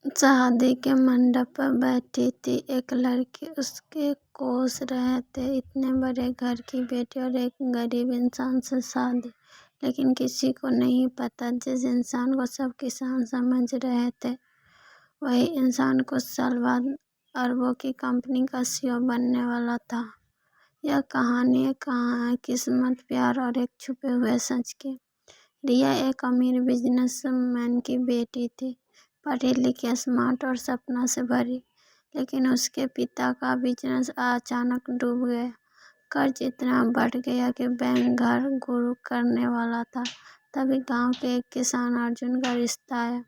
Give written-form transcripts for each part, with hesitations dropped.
शादी के मंडप पर बैठी थी एक लड़की, उसके कोस रहे थे इतने बड़े घर की बेटी और एक गरीब इंसान से शादी। लेकिन किसी को नहीं पता, जिस इंसान को सब किसान समझ रहे थे वही इंसान कुछ साल बाद अरबों की कंपनी का सीईओ बनने वाला था। यह कहानी है किस्मत, प्यार और एक छुपे हुए सच की। रिया एक अमीर बिजनेसमैन की बेटी थी, पढ़ी लिखी, स्मार्ट और सपना से भरी। लेकिन उसके पिता का बिजनेस अचानक डूब गया। कर्ज इतना बढ़ गया कि बैंक घर गुरु करने वाला था। तभी गांव के एक किसान अर्जुन का रिश्ता आया।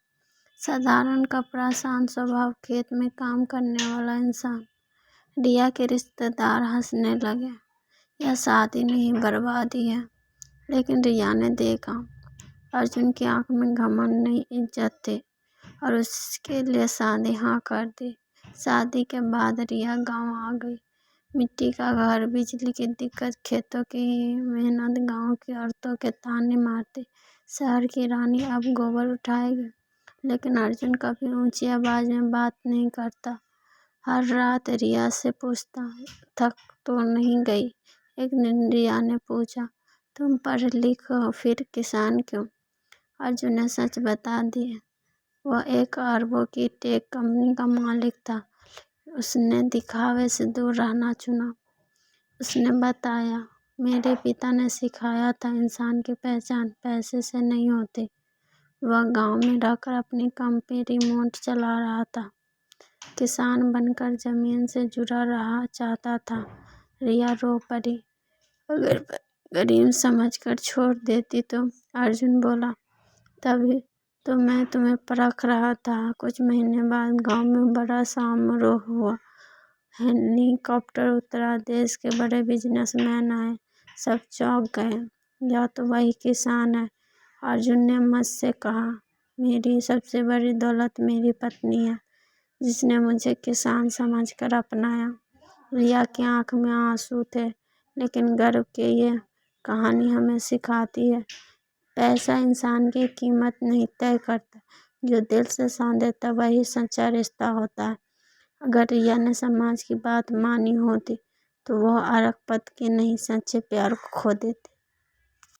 साधारण कपड़ा, शांत स्वभाव, खेत में काम करने वाला इंसान। रिया के रिश्तेदार हंसने लगे, यह शादी नहीं बर्बादी है। लेकिन रिया ने देखा, अर्जुन की आंख में घमंड नहीं, इज्जत थी, और उसके लिए शादी हाँ कर दी। शादी के बाद रिया गांव आ गई। मिट्टी का घर, बिजली की दिक्कत, खेतों की मेहनत, गांव की औरतों के ताने मारते शहर की रानी अब गोबर उठाएगी। लेकिन अर्जुन कभी ऊंची आवाज में बात नहीं करता। हर रात रिया से पूछता, थक तो नहीं गई? एक दिन रिया ने पूछा, तुम पढ़ लिख हो फिर किसान क्यों? अर्जुन ने सच बता दिया। वह एक अरबों की टेक कंपनी का मालिक था। उसने दिखावे से दूर रहना चुना। उसने बताया, मेरे पिता ने सिखाया था इंसान की पहचान पैसे से नहीं होती। वह गांव में रहकर अपनी कंपनी रिमोट चला रहा था। किसान बनकर जमीन से जुड़ा रहा चाहता था। रिया रो पड़ी। अगर गरीब समझकर छोड़ देती तो? अर्जुन बोला, तभी तो मैं तुम्हें परख रहा था। कुछ महीने बाद गांव में बड़ा समारोह हुआ। हेलीकॉप्टर उतरा, देश के बड़े बिजनेसमैन आए। सब चौंक गए, यह तो वही किसान है। अर्जुन ने मुझसे कहा, मेरी सबसे बड़ी दौलत मेरी पत्नी है, जिसने मुझे किसान समझकर अपनाया। रिया की आंख में आंसू थे, लेकिन गर्व की ये कहानी हमें सिखाती है, पैसा इंसान की कीमत नहीं तय करता। जो दिल से साथ देता वही सच्चा रिश्ता होता है। अगर रिया ने समाज की बात मानी होती तो वह अरबपति के नहीं, सच्चे प्यार को खो देती।